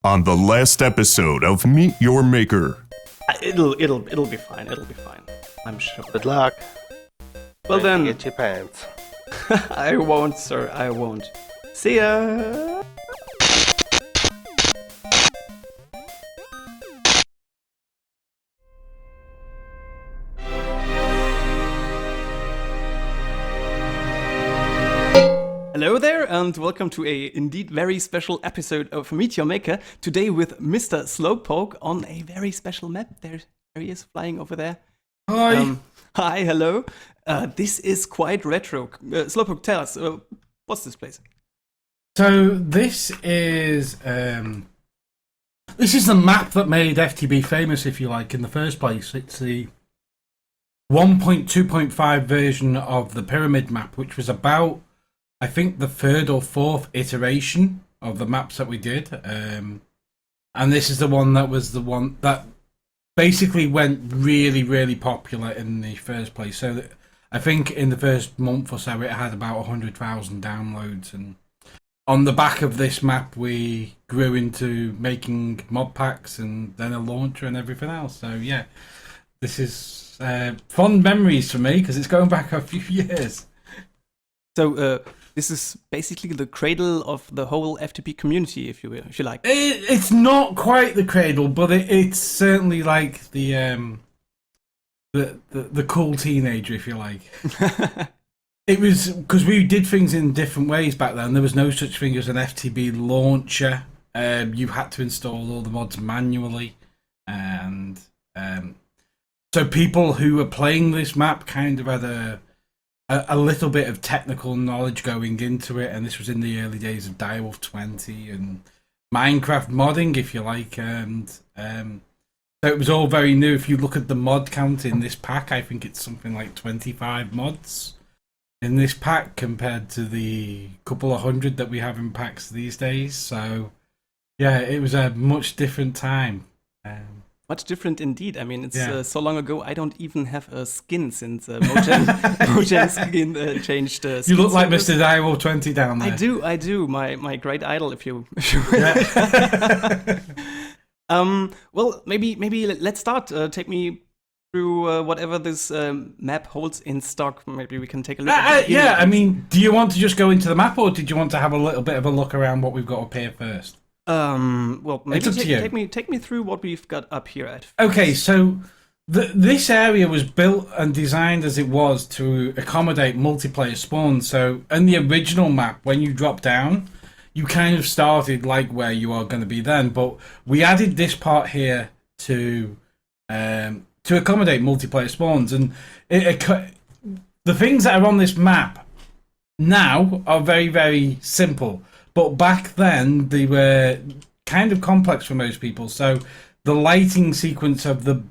on the last episode of Meet Your Maker. It'll be fine. It'll be fine. I'm sure. Good luck. Well then, Get your pants. I won't, sir. I won't. See ya. Hello there, and welcome to a indeed very special episode of Meet Your Maker. Today with Mr. Slowpoke on a very special map. There he is, flying over there. Hi. Hi, hello. This is quite retro. Slowpoke, tell us, what's this place? So this is the map that made FTB famous, if you like, in the first place. It's the 1.2.5 version of the pyramid map, which was about, I think, the third or fourth iteration of the maps that we did. And this is the one that basically went really, really popular in the first place. So I think in the first month or so it had about 100,000 downloads. And on the back of this map we grew into making mod packs and then a launcher and everything else. So yeah, this is fond memories for me because it's going back a few years. So this is basically the cradle of the whole FTP community, if you like. It's not quite the cradle, but it's certainly like the cool teenager, if you like. It was because we did things in different ways back then. There was no such thing as an FTB launcher. You had to install all the mods manually, and so people who were playing this map kind of had a little bit of technical knowledge going into it, and this was in the early days of Direwolf 20 and Minecraft modding, if you like, and so it was all very new. If you look at the mod count in this pack, I think it's something like 25 mods in this pack compared to the couple of hundred that we have in packs these days. So yeah, it was a much different time. Much different indeed. I mean, it's Yeah. so long ago. I don't even have a skin since Mojang skin changed. You look like Mr. Direwolf 20 down there. I do. My great idol, if you. Yeah. Well, maybe let's start. Take me through whatever this map holds in stock. Maybe we can take a look. At the Yeah, I mean, do you want to just go into the map, or did you want to have a little bit of a look around what we've got up here first? Well, maybe It's up to you. take me through what we've got up here at. Okay, so this area was built and designed as it was to accommodate multiplayer spawns. So in the original map, when you drop down, you kind of started like where you are going to be then, but we added this part here to accommodate multiplayer spawns, and the things that are on this map now are very, very simple. But back then, they were kind of complex for most people. So the lighting sequence of the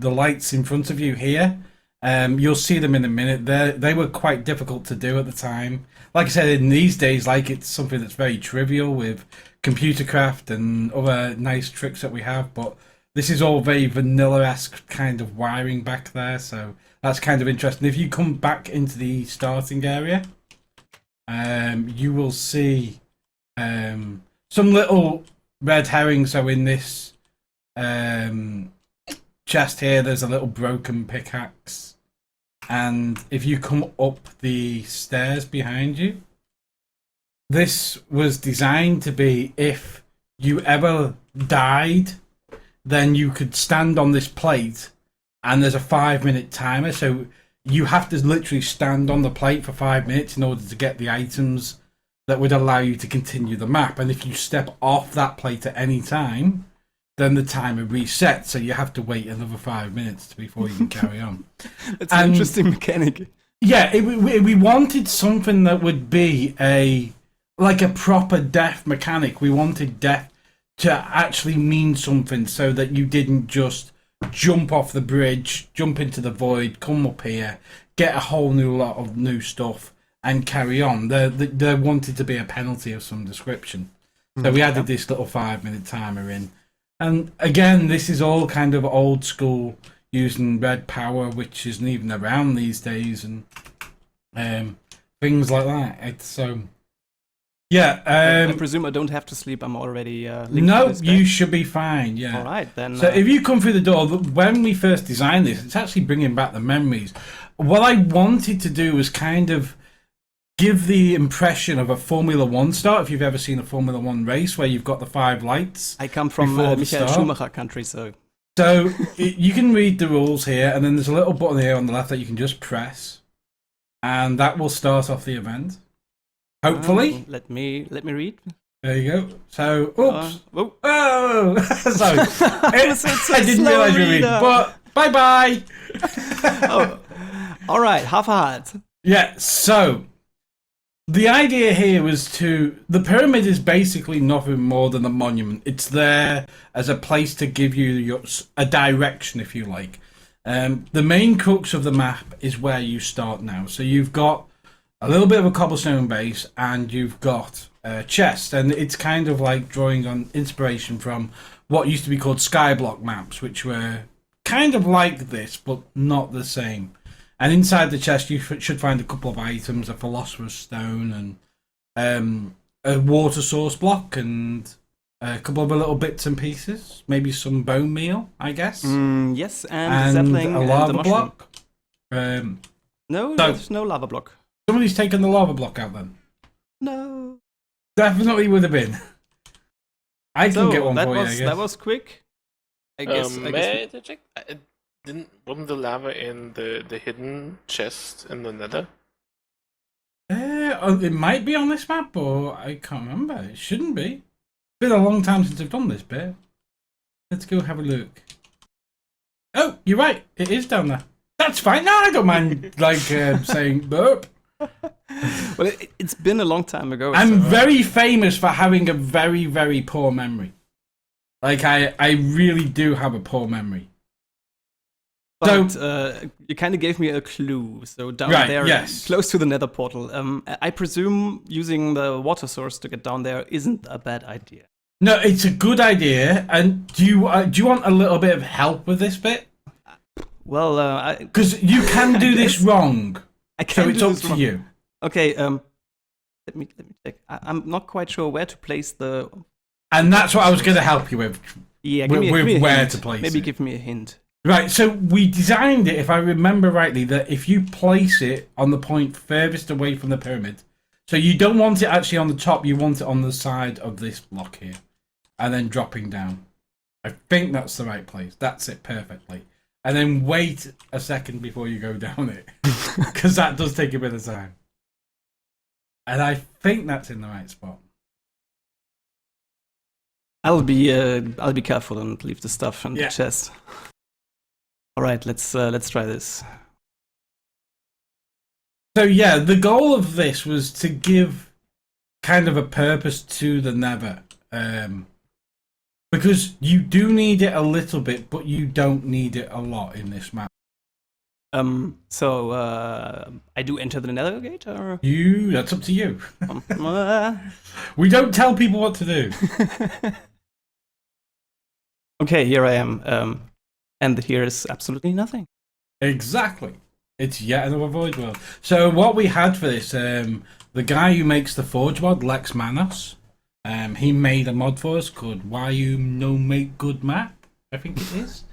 lights in front of you here, you'll see them in a minute. They were quite difficult to do at the time. Like I said, in these days, like it's something that's very trivial with computer craft and other nice tricks that we have. But this is all very vanilla-esque kind of wiring back there. So that's kind of interesting. If you come back into the starting area, you will see some little red herrings. So in this chest here, there's a little broken pickaxe, and if you come up the stairs behind you, this was designed to be, if you ever died, then you could stand on this plate, and there's a 5-minute timer, so you have to literally stand on the plate for 5 minutes in order to get the items that would allow you to continue the map. And if you step off that plate at any time, then the timer resets, so you have to wait another 5 minutes before you can carry on. It's an interesting mechanic. Yeah, we wanted something that would be like a proper death mechanic. We wanted death to actually mean something, so that you didn't just jump off the bridge, jump into the void, come up here, get a whole new lot of new stuff, and carry on. There wanted to be a penalty of some description. So we added this little 5-minute timer in. And again, this is all kind of old school, using red power, which isn't even around these days, and things like that. It's Yeah. I presume I don't have to sleep. I'm already linked No, to this you bed. should be fine. Yeah. All right, then. So if you come through the door, when we first designed this, it's actually bringing back the memories. What I wanted to do was kind of give the impression of a Formula One start. If you've ever seen a Formula One race where you've got the 5 lights. I come from before the Michael start. Schumacher country, so. So you can read the rules here, and then there's a little button here on the left that you can just press, and that will start off the event. Hopefully. Let me read. There you go. So, oops. Oh. Oh, sorry. I didn't slow realize you were reading. reader. But bye. Oh. All right, half a heart. Yeah. So the idea here was the pyramid is basically nothing more than a monument. It's there as a place to give you a direction, if you like. The main crux of the map is where you start now. So you've got a little bit of a cobblestone base, and you've got a chest, and it's kind of like drawing on inspiration from what used to be called skyblock maps, which were kind of like this, but not the same. And inside the chest, you should find a couple of items: a philosopher's stone and a water source block, and a couple of little bits and pieces. Maybe some bone meal, I guess. Yes, and sapling a and lava the mushroom. block. No, there's no lava block. Somebody's taken the lava block out then. No. Definitely would have been. I can get one that for was you, I guess. that was quick. I guess. May I check? Wasn't the lava in the hidden chest in the nether? It might be on this map, or I can't remember. It shouldn't be. It's been a long time since I've done this bit. Let's go have a look. Oh, you're right. It is down there. That's fine. No, I don't mind saying burp. Well, it's been a long time ago. I'm so, very famous for having a very, very poor memory. Like, I really do have a poor memory. But you kind of gave me a clue. So down there, yes. close to the nether portal. I presume using the water source to get down there isn't a bad idea. No, it's a good idea. And do you want a little bit of help with this bit? Well, because you can do this wrong. I can So it's do up this to wrong. you. Okay. Let me check. I'm not quite sure where to place the. And that's what I was going to help you with. Yeah, With give me a where hint. to place Maybe it. give me a hint. Right, so we designed it, if I remember rightly, that if you place it on the point furthest away from the pyramid, so you don't want it actually on the top, you want it on the side of this block here, and then dropping down. I think that's the right place. That's it perfectly. And then wait a second before you go down it, because that does take a bit of time. And I think that's in the right spot. I'll be careful and leave the stuff in the chest. All right, let's try this. So yeah, the goal of this was to give kind of a purpose to the nether, because you do need it a little bit, but you don't need it a lot in this map. So I do enter the nether gate, or That's up to you. We don't tell people what to do. Okay, here I am. And here is absolutely nothing. Exactly. It's yet another Void World. So what we had for this, the guy who makes the Forge mod, Lex Manos, he made a mod for us called Why You No Make Good Map, I think it is.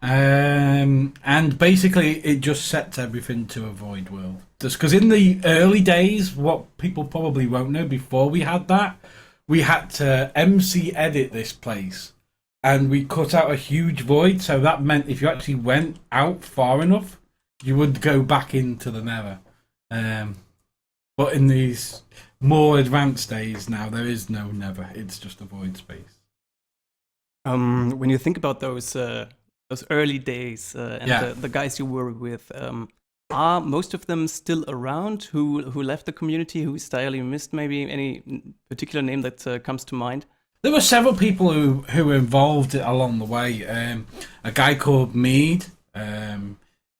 And basically it just sets everything to a Void World. Just because in the early days, what people probably won't know, before we had that, we had to MC edit this place. And we cut out a huge void, so that meant if you actually went out far enough, you would go back into the nether. But in these more advanced days now, there is no nether. It's just a void space. When you think about those early days and the guys you were with, are most of them still around? Who left the community? Who entirely missed? Maybe any particular name that comes to mind? There were several people who were involved along the way. A guy called Mead,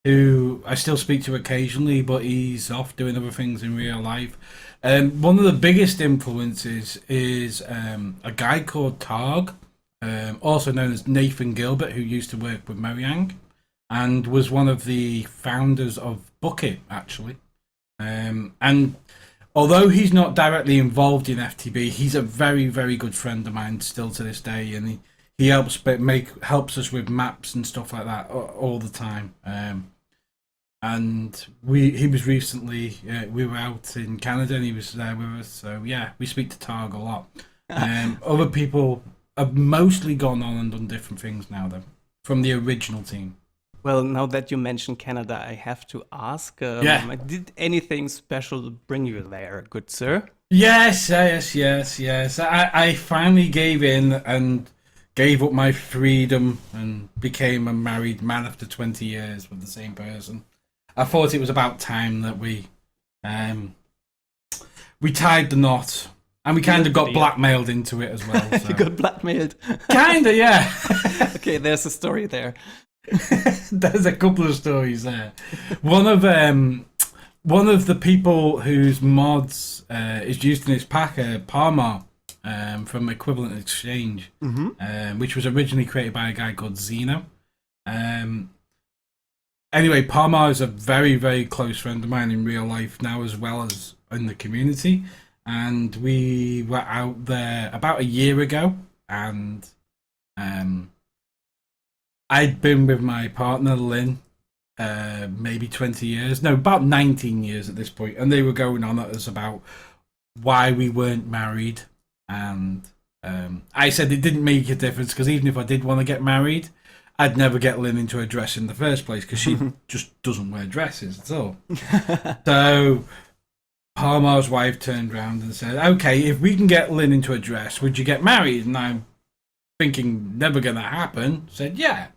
who I still speak to occasionally, but he's off doing other things in real life. One of the biggest influences is a guy called Targ, also known as Nathan Gilbert, who used to work with Mojang and was one of the founders of Bucket, actually. And although he's not directly involved in FTB, he's a very, very good friend of mine still to this day, and he helps us with maps and stuff like that all the time. And he was recently we were out in Canada and he was there with us. So yeah, we speak to Targ a lot. Other people have mostly gone on and done different things now, though, from the original team. Well, now that you mentioned Canada, I have to ask, did anything special bring you there, good sir? Yes. I finally gave in and gave up my freedom and became a married man after 20 years with the same person. I thought it was about time that we tied the knot, and we kind of got blackmailed into it as well. So. You got blackmailed? Kinda, yeah. Okay, there's a story there. There's a couple of stories there. One of the people whose mods is used in this pack, Parma, from Equivalent Exchange, which was originally created by a guy called Zeno. Anyway, Parma is a very, very close friend of mine in real life now, as well as in the community. And we were out there about a year ago, and I'd been with my partner, Lynn, maybe 20 years. No, about 19 years at this point. And they were going on at us about why we weren't married. And I said it didn't make a difference, because even if I did want to get married, I'd never get Lynn into a dress in the first place, because she just doesn't wear dresses at all. So Parmar's wife turned around and said, okay, if we can get Lynn into a dress, would you get married? And I'm thinking, never going to happen. Said, yeah.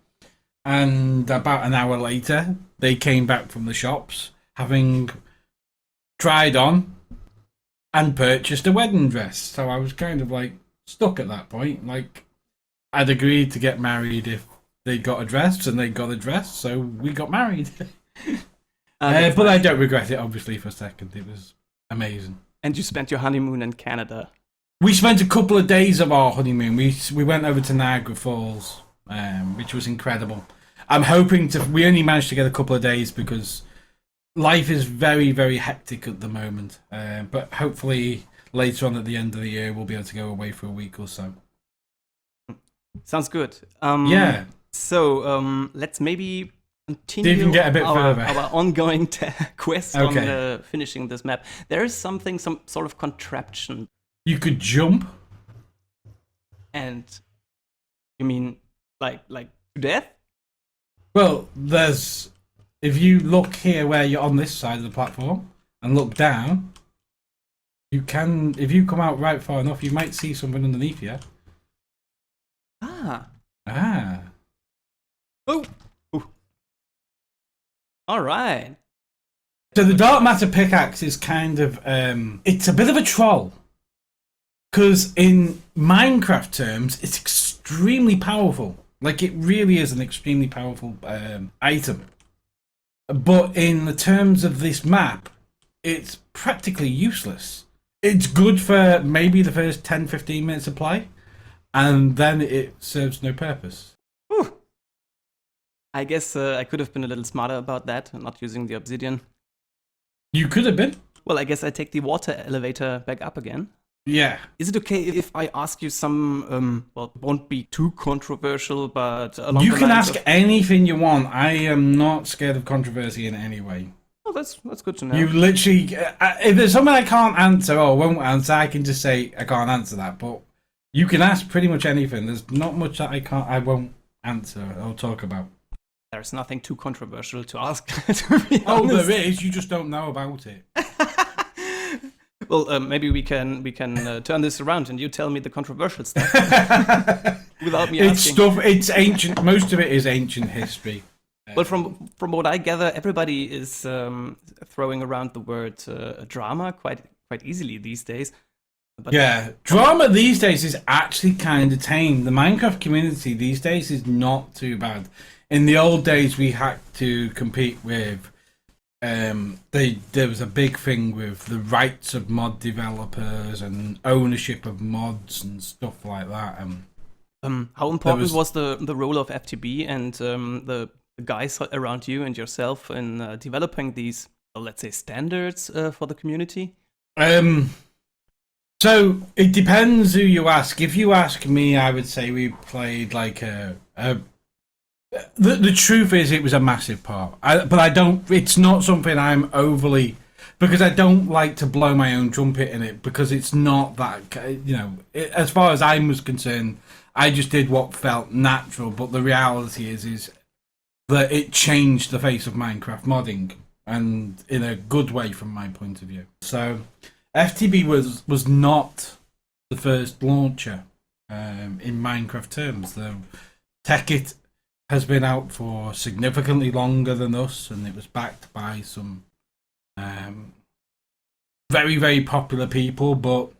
And about an hour later, they came back from the shops, having tried on and purchased a wedding dress. So I was kind of like stuck at that point. Like, I'd agreed to get married if they got a dress, and they got a dress, so we got married. But I don't regret it, obviously, for a second. It was amazing. And you spent your honeymoon in Canada. We spent a couple of days of our honeymoon. We went over to Niagara Falls, which was incredible. I'm hoping we only managed to get a couple of days because life is very, very hectic at the moment. But hopefully later on at the end of the year, we'll be able to go away for a week or so. Sounds good. Yeah. So let's maybe continue even get a bit further. Our ongoing quest Okay. on finishing this map. There is some sort of contraption. You could jump. And you mean like to death? Well, if you look here where you're on this side of the platform and look down, you can, if you come out right far enough, you might see something underneath you. Ah. Oh. Ooh. All right. So the dark matter pickaxe is kind of, it's a bit of a troll. Because in Minecraft terms, it's extremely powerful. Like, it really is an extremely powerful item. But in the terms of this map, it's practically useless. It's good for maybe the first 10-15 minutes of play, and then it serves no purpose. Whew. I guess I could have been a little smarter about that, not using the obsidian. You could have been. Well, I guess I take the water elevator back up again. Yeah. Is it okay if I ask you some, well, it won't be too controversial, but along You the can lines ask of... anything you want. I am not scared of controversy in any way. Oh, that's good to know. You literally, if there's something I can't answer or won't answer, I can just say I can't answer that. But you can ask pretty much anything. There's not much that I won't answer or talk about. There's nothing too controversial to ask, to be honest. Oh, there is. You just don't know about it. Well, maybe we can turn this around and you tell me the controversial stuff without me asking. It's ancient. Most of it is ancient history. Well, from what I gather, everybody is throwing around the word drama quite easily these days. But yeah, drama these days is actually kind of tame. The Minecraft community these days is not too bad. In the old days, we had to compete with. There was a big thing with the rights of mod developers and ownership of mods and stuff like that. How important was the role of FTB and the guys around you and yourself in developing these, let's say, standards for the community? So it depends who you ask. If you ask me, I would say we played like the truth is it was a massive part. But I don't. It's not something I'm overly, because I don't like to blow my own trumpet in it, because it's not that, as far as I was concerned, I just did what felt natural. But the reality is that it changed the face of Minecraft modding, and in a good way from my point of view. So FTB was not the first launcher in Minecraft terms. The TechIt has been out for significantly longer than us, and it was backed by some very, very popular people, but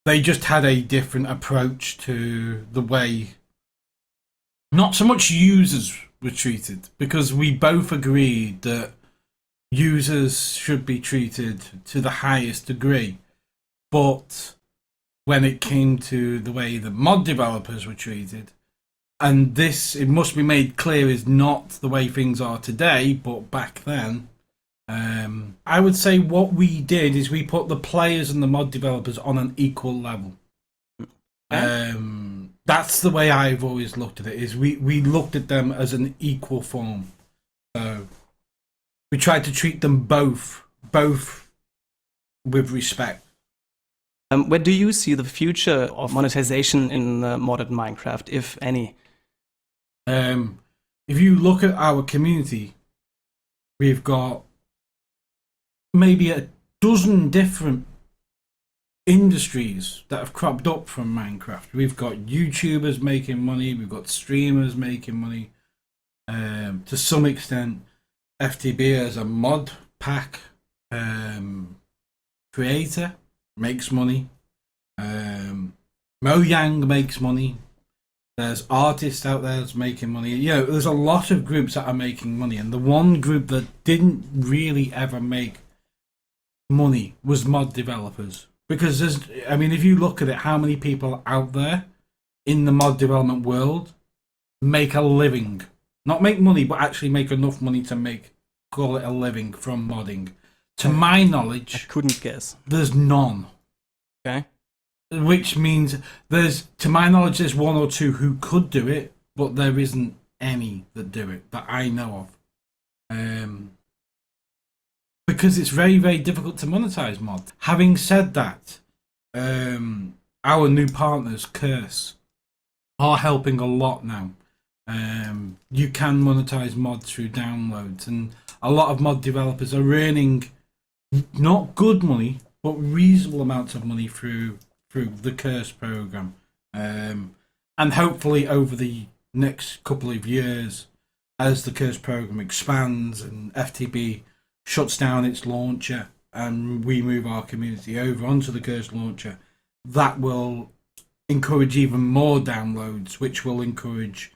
they just had a different approach to the way not so much users were treated, because we both agreed that users should be treated to the highest degree, but when it came to the way that mod developers were treated, and this, it must be made clear, is not the way things are today, but back then, I would say what we did is we put the players and the mod developers on an equal level. That's the way I've always looked at it, is we looked at them as an equal form. So we tried to treat them both with respect. Where do you see the future of monetization in modded Minecraft, if any? If you look at our community, we've got maybe a dozen different industries that have cropped up from Minecraft. We've got YouTubers making money, we've got streamers making money. To some extent, FTB as a mod pack creator makes money. Mojang makes money. There's artists out there that's making money. There's a lot of groups that are making money, and the one group that didn't really ever make money was mod developers. Because if you look at it, how many people out there in the mod development world make a living? Not make money, but actually make enough money to call it a living from modding. To my knowledge, I couldn't guess. There's none. Okay. Which means to my knowledge, there's one or two who could do it, but there isn't any that do it that I know of. Because it's very, very difficult to monetize mods. Having said that, our new partners, Curse, are helping a lot now. You can monetize mods through downloads, and a lot of mod developers are earning not good money, but reasonable amounts of money through the Curse program. And hopefully over the next couple of years, as the Curse program expands and FTB shuts down its launcher and we move our community over onto the Curse launcher, that will encourage even more downloads, which will encourage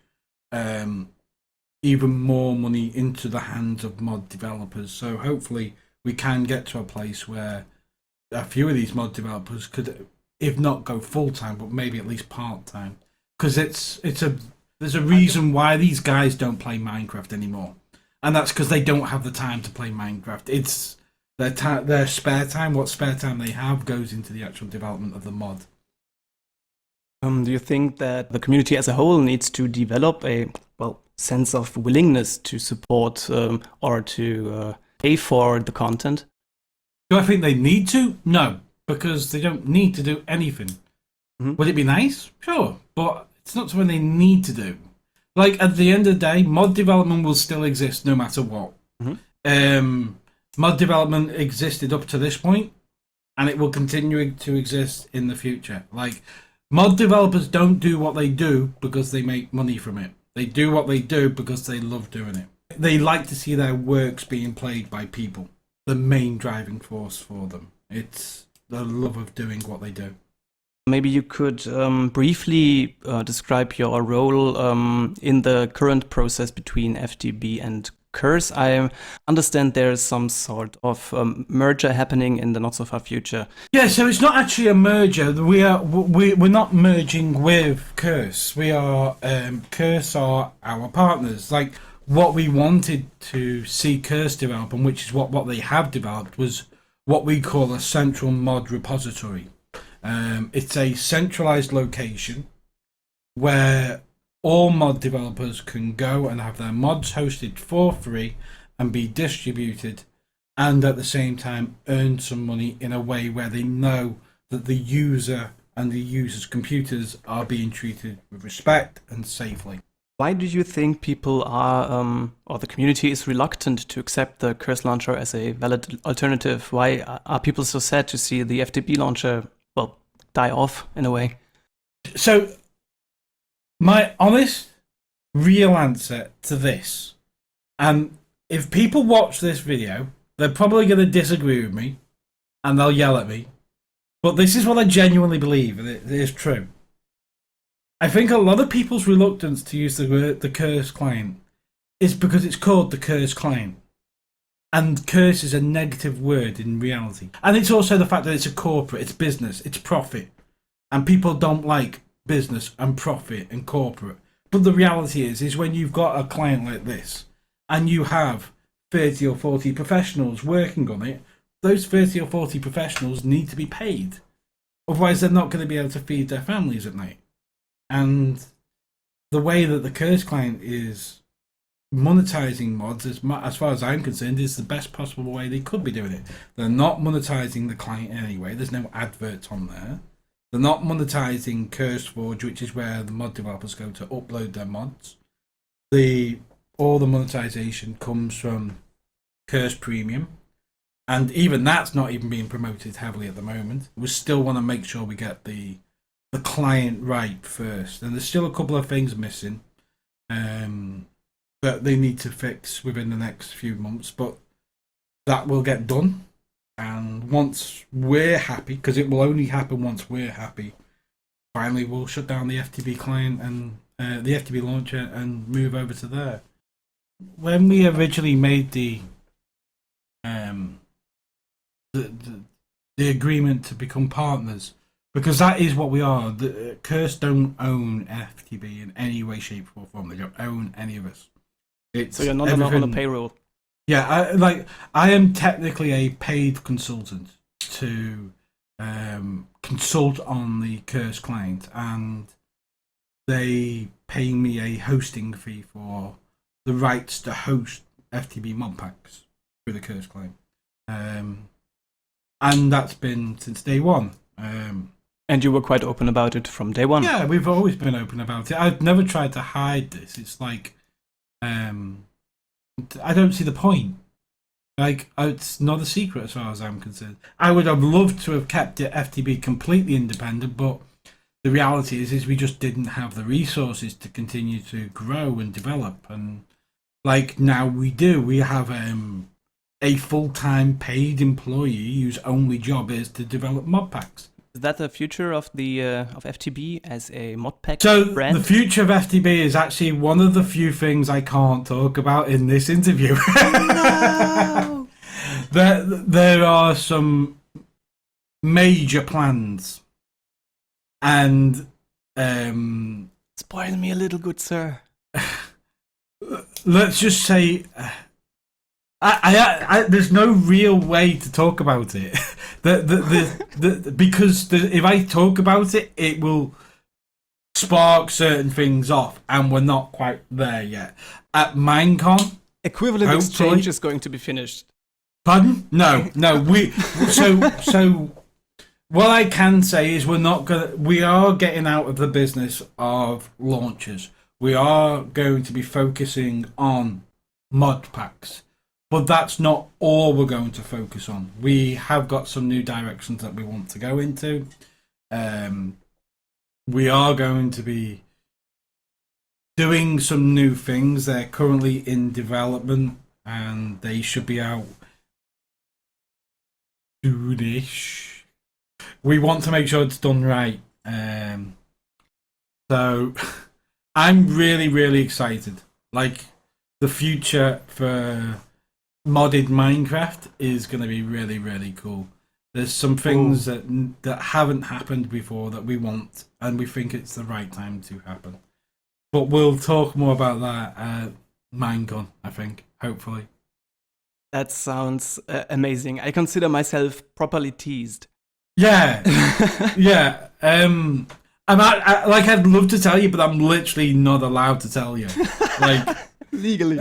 even more money into the hands of mod developers. So hopefully we can get to a place where a few of these mod developers could, if not go full-time, but maybe at least part-time. Because there's a reason why these guys don't play Minecraft anymore. And that's because they don't have the time to play Minecraft. It's their spare time, what spare time they have, goes into the actual development of the mod. Do you think that the community as a whole needs to develop a sense of willingness to support or to pay for the content? Do I think they need to? No, because they don't need to do anything. Mm-hmm. Would it be nice? Sure, but it's not something they need to do. Like, at the end of the day, mod development will still exist no matter what. Mm-hmm. Mod development existed up to this point, and it will continue to exist in the future. Like, mod developers don't do what they do because they make money from it. They do what they do because they love doing it. They like to see their works being played by people. The main driving force for them. It's the love of doing what they do. Maybe you could briefly describe your role in the current process between FTB and Curse. I understand there's some sort of merger happening in the not so far future. Yeah, so it's not actually a merger. We're not merging with Curse. We are Curse are our partners. Like, what we wanted to see Curse develop, and which is what they have developed, was what we call a central mod repository. It's a centralized location where all mod developers can go and have their mods hosted for free and be distributed, and at the same time earn some money in a way where they know that the user and the user's computers are being treated with respect and safely. Why do you think people are, or the community is reluctant to accept the Curse launcher as a valid alternative? Why are people so sad to see the FTB launcher, well, die off in a way? So, my honest, real answer to this, and if people watch this video, they're probably going to disagree with me, and they'll yell at me, but this is what I genuinely believe, and it is true. I think a lot of people's reluctance to use the Curse client is because it's called the Curse client. And curse is a negative word in reality. And it's also the fact that it's a corporate, it's business, it's profit. And people don't like business and profit and corporate. But the reality is when you've got a client like this and you have 30 or 40 professionals working on it, those 30 or 40 professionals need to be paid. Otherwise, they're not going to be able to feed their families at night. And the way that the Curse client is monetizing mods, as far as I'm concerned, is the best possible way they could be doing it. They're not monetizing the client anyway. There's no adverts on there. They're not monetizing CurseForge, which is where the mod developers go to upload their mods. All the monetization comes from Curse Premium. And even that's not even being promoted heavily at the moment. We still want to make sure we get the client right first. And there's still a couple of things missing that they need to fix within the next few months. But that will get done. And once we're happy, because it will only happen once we're happy, finally we'll shut down the FTB client and the FTB launcher and move over to there. When we originally made the agreement to become partners, because that is what we are. The Curse don't own FTB in any way, shape, or form. They don't own any of us. So you're not on a payroll. Yeah, I am technically a paid consultant to consult on the Curse client, and they pay me a hosting fee for the rights to host FTB mod packs through the Curse client. And that's been since day one. And you were quite open about it from day one. Yeah, we've always been open about it. I've never tried to hide this. It's like, I don't see the point. Like, it's not a secret as far as I'm concerned. I would have loved to have kept it FTB completely independent, but the reality is we just didn't have the resources to continue to grow and develop. And like now we do. We have a full-time paid employee whose only job is to develop mod packs. Is that the future of the of FTB as a mod pack So brand? the future of FTB is actually one of the few things I can't talk about in this interview. No! There are some major plans, and Spoil me a little, good sir. let's just say I there's no real way to talk about it. Because if I talk about it, it will spark certain things off, and we're not quite there yet. At Minecon, Equivalent hopefully- exchange is going to be finished. pardon? No. So what I can say is we are getting out of the business of launches. We are going to be focusing on mod packs. But that's not all we're going to focus on. We have got some new directions that we want to go into. We are going to be doing some new things. They're currently in development and they should be out soonish. We want to make sure it's done right. So I'm really, really excited. Like, the future for modded Minecraft is going to be really, really cool. There's some things that haven't happened before that we want, and we think it's the right time to happen. But we'll talk more about that at Minecon, I think, hopefully. That sounds amazing. I consider myself properly teased. Yeah, yeah. I'd love to tell you, but I'm literally not allowed to tell you. Like Legally.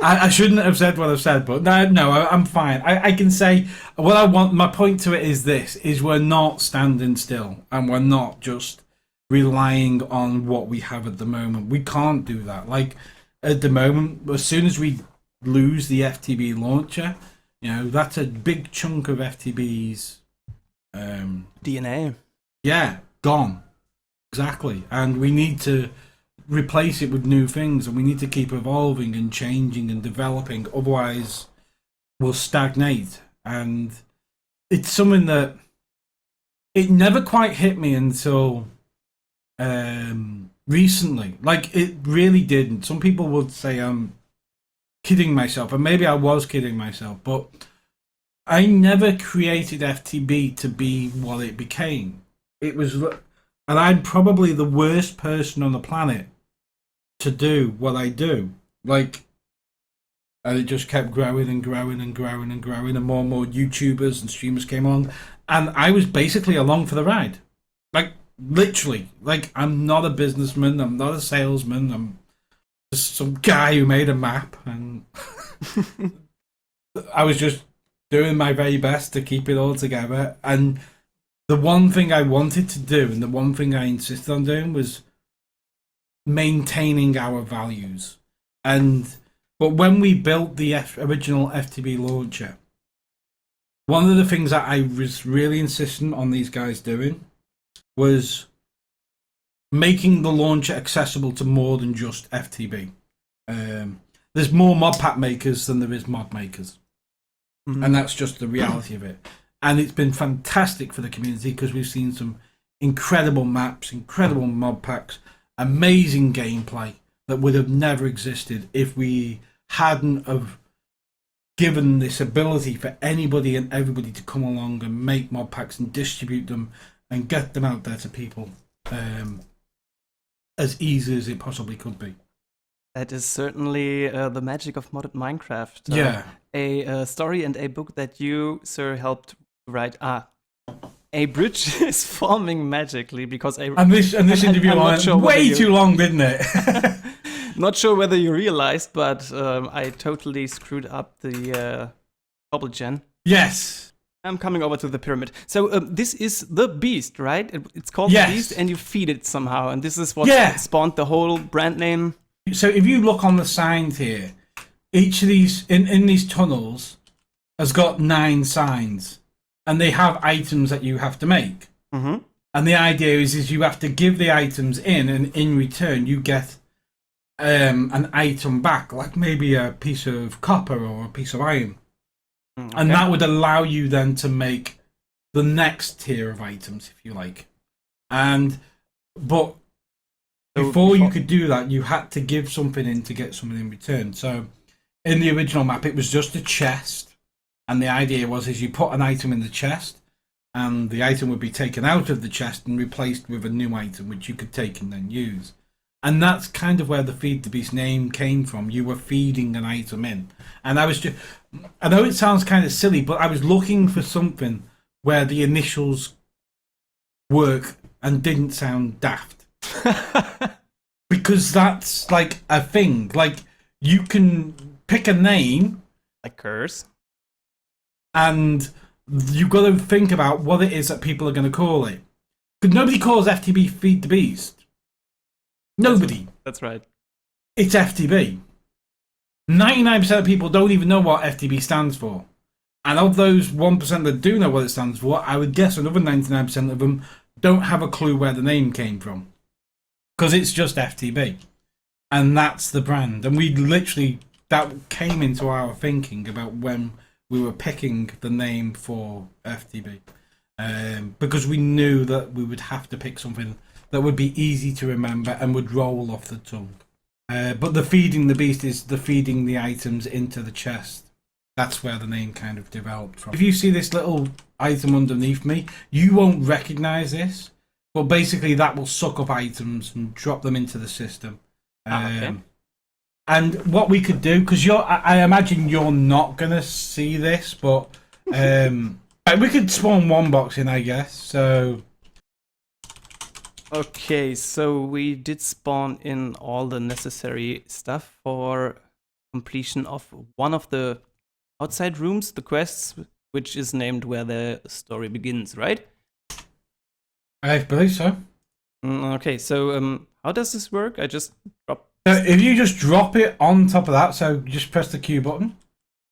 I shouldn't have said what I've said, but no, I'm fine. I can say what I want. My point to it is this: is we're not standing still, and we're not just relying on what we have at the moment. We can't do that. Like at the moment, as soon as we lose the FTB launcher, that's a big chunk of FTB's DNA. Yeah, gone. Exactly. And we need to replace it with new things, and we need to keep evolving and changing and developing. Otherwise, we'll stagnate. And it's something that it never quite hit me until recently. Like, it really didn't. Some people would say I'm kidding myself, and maybe I was kidding myself, but I never created FTB to be what it became. It was, and I'm probably the worst person on the planet to do what I do. Like, and it just kept growing and growing and growing and growing, and more YouTubers and streamers came on, and I was basically along for the ride. Like, literally. Like, I'm not a businessman, I'm not a salesman, I'm just some guy who made a map, and I was just doing my very best to keep it all together. And the one thing I wanted to do, and the one thing I insisted on doing, was maintaining our values. But when we built the original FTB launcher, one of the things that I was really insistent on these guys doing was making the launcher accessible to more than just FTB. There's more mod pack makers than there is mod makers. Mm-hmm. And that's just the reality of it. And it's been fantastic for the community because we've seen some incredible maps, incredible mod packs, amazing gameplay that would have never existed if we hadn't have given this ability for anybody and everybody to come along and make mod packs and distribute them and get them out there to people as easy as it possibly could be. That is certainly the magic of modded Minecraft. Yeah. A story and a book that you, sir, helped write. A bridge is forming magically because this interview went way too long, didn't it? Not sure whether you realized, but I totally screwed up the bubble gen. Yes. I'm coming over to the pyramid. So this is the beast, right? It's called the beast, and you feed it somehow, and this is what spawned the whole brand name. So if you look on the signs here, each of these in these tunnels has got 9 signs, and they have items that you have to make. Mm-hmm. And the idea is you have to give the items in, and in return you get an item back, like maybe a piece of copper or a piece of iron. Okay. And that would allow you then to make the next tier of items, if you like. But before you could do that, you had to give something in to get something in return. So in the original map, it was just a chest. And the idea was you put an item in the chest, and the item would be taken out of the chest and replaced with a new item, which you could take and then use. And that's kind of where the Feed the Beast name came from. You were feeding an item in. And I know it sounds kind of silly, but I was looking for something where the initials work and didn't sound daft. Because that's like a thing. Like, you can pick a name, like curse, and you've got to think about what it is that people are going to call it. Because nobody calls FTB Feed the Beast. Nobody. That's right. It's FTB. 99% of people don't even know what FTB stands for. And of those 1% that do know what it stands for, I would guess another 99% of them don't have a clue where the name came from. Because it's just FTB. And that's the brand. And that came into our thinking about when we were picking the name for FTB. Because we knew that we would have to pick something that would be easy to remember and would roll off the tongue. But the feeding the beast is the feeding the items into the chest. That's where the name kind of developed from. If you see this little item underneath me, you won't recognize this. But basically that will suck up items and drop them into the system. Okay. And what we could do, because I imagine you're not gonna see this, but we could spawn one box in, I guess. So Okay, so we did spawn in all the necessary stuff for completion of one of the outside rooms, the quests, which is named Where the Story Begins, right? I believe so. Okay, so how does this work? I just drop. If you just drop it on top of that, so just press the Q button,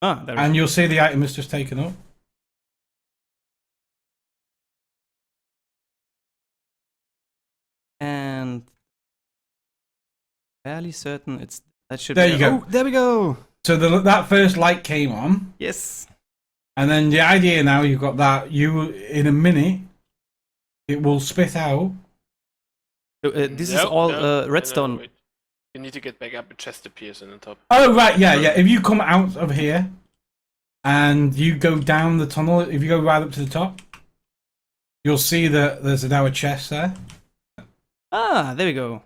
There we and go. you'll see the item is just taken up. And fairly certain that should There be you go. Oh, there we go. So that first light came on, Yes. and then the idea now you've got that in a minute, it will spit out. So, this is all redstone. Wait. You need to get back up. A chest appears in the top. Oh right, yeah. If you come out of here, and you go down the tunnel, if you go right up to the top, you'll see that there's now a chest there. There we go.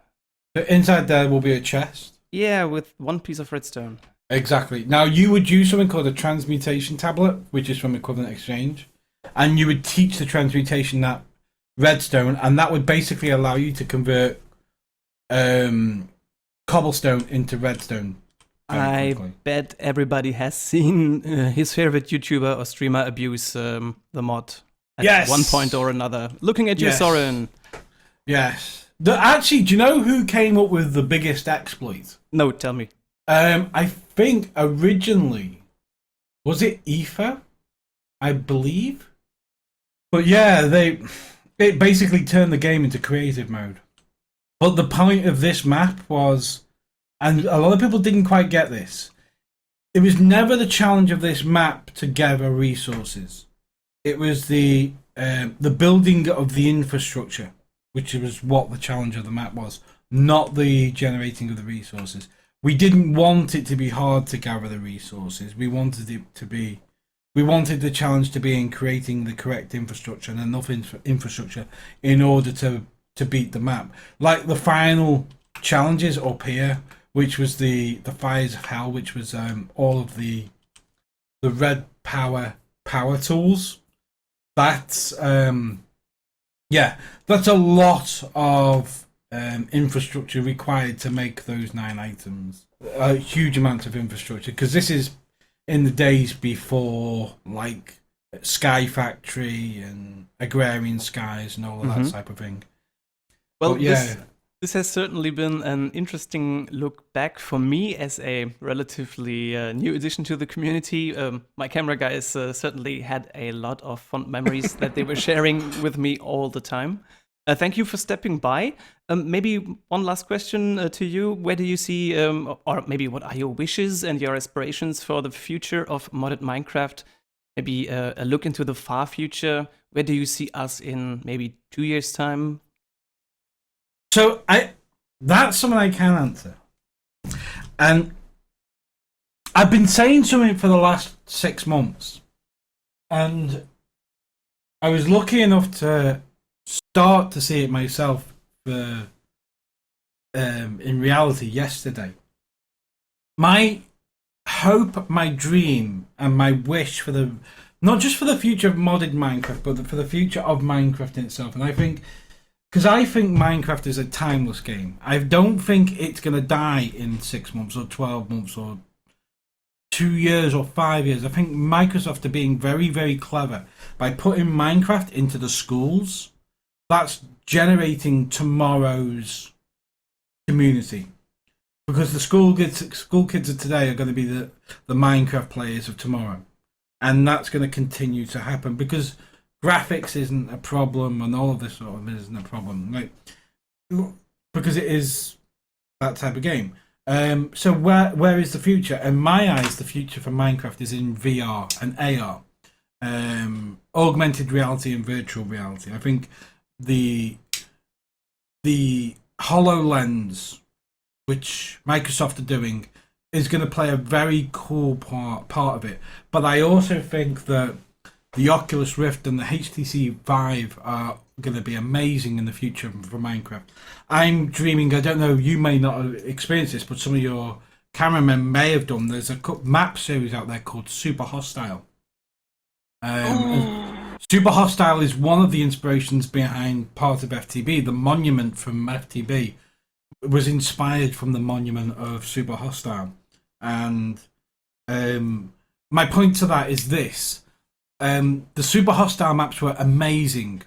So inside there will be a chest. Yeah, with one piece of redstone. Exactly. Now you would use something called a transmutation tablet, which is from Equivalent Exchange, and you would teach the transmutation that redstone, and that would basically allow you to convert cobblestone into redstone. I bet everybody has seen his favorite YouTuber or streamer abuse the mod at one point or another. Looking at you, Soren. Yes. Actually, do you know who came up with the biggest exploit? No, tell me. I think originally, was it Ether? I believe. But yeah, it basically turned the game into creative mode. But the point of this map was, and a lot of people didn't quite get this, it was never the challenge of this map to gather resources. It was the building of the infrastructure, which was what the challenge of the map was, not the generating of the resources. We didn't want it to be hard to gather the resources. We wanted the challenge to be in creating the correct infrastructure and enough infrastructure in order to beat the map. Like the final challenges up here, which was the Fires of Hell, which was all of the red power tools. That's that's a lot of infrastructure required to make those 9 items. A huge amount of infrastructure, because this is in the days before like Sky Factory and Agrarian Skies and all of that type of thing. Well, but, yeah. This has certainly been an interesting look back for me as a relatively new addition to the community. My camera guys certainly had a lot of fond memories that they were sharing with me all the time. Thank you for stepping by. Maybe one last question to you. Where do you see, or maybe what are your wishes and your aspirations for the future of modded Minecraft? Maybe a look into the far future. Where do you see us in maybe 2 years' time? So that's something I can answer. And I've been saying something for the last 6 months. And I was lucky enough to start to see it myself in reality yesterday. My hope, my dream, and my wish for not just for the future of modded Minecraft, but for the future of Minecraft in itself. And I think, because I think Minecraft is a timeless game. I don't think it's going to die in 6 months or 12 months or 2 years or 5 years. I think Microsoft are being very, very clever by putting Minecraft into the schools. That's generating tomorrow's community. Because the school kids of today are going to be the Minecraft players of tomorrow. And that's going to continue to happen because graphics isn't a problem and all of this sort of isn't a problem. Because it is that type of game. So where is the future? In my eyes, the future for Minecraft is in VR and AR. Augmented reality and virtual reality. I think the HoloLens, which Microsoft are doing, is going to play a very cool part of it. But I also think that the Oculus Rift and the HTC Vive are going to be amazing in the future for Minecraft. I'm dreaming, I don't know, you may not have experienced this, but some of your cameramen may have done. There's a map series out there called Super Hostile. Super Hostile is one of the inspirations behind part of FTB. The monument from FTB was inspired from the monument of Super Hostile. And my point to that is this. The Super Hostile maps were amazing.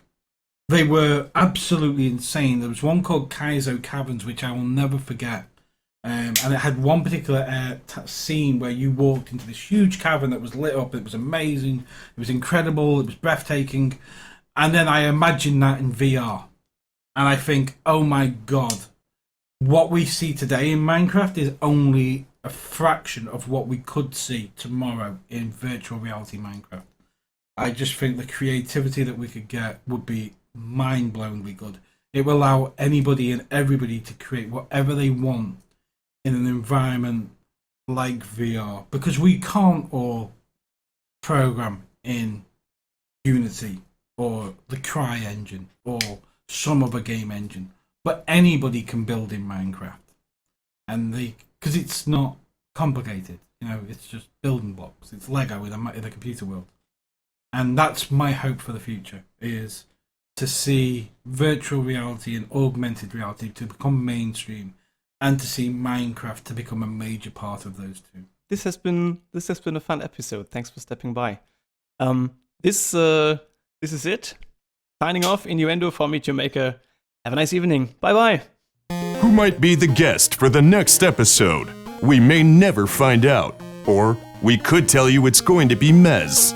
They were absolutely insane. There was one called Kaizo Caverns, which I will never forget. And it had one particular scene where you walked into this huge cavern that was lit up. It was amazing. It was incredible. It was breathtaking. And then I imagined that in VR. And I think, oh my God, what we see today in Minecraft is only a fraction of what we could see tomorrow in virtual reality Minecraft. I just think the creativity that we could get would be mind-blowingly good. It will allow anybody and everybody to create whatever they want in an environment like VR, because we can't all program in Unity or the Cry engine or some other game engine, but anybody can build in Minecraft, and because it's not complicated, it's just building blocks. It's Lego in a computer world, and that's my hope for the future, is to see virtual reality and augmented reality to become mainstream, and to see Minecraft to become a major part of those two. This has been a fun episode. Thanks for stepping by. This is it. Signing off. Innuendo for Meet Your Maker. Have a nice evening. Bye bye. Who might be the guest for the next episode? We may never find out. Or we could tell you it's going to be Mez.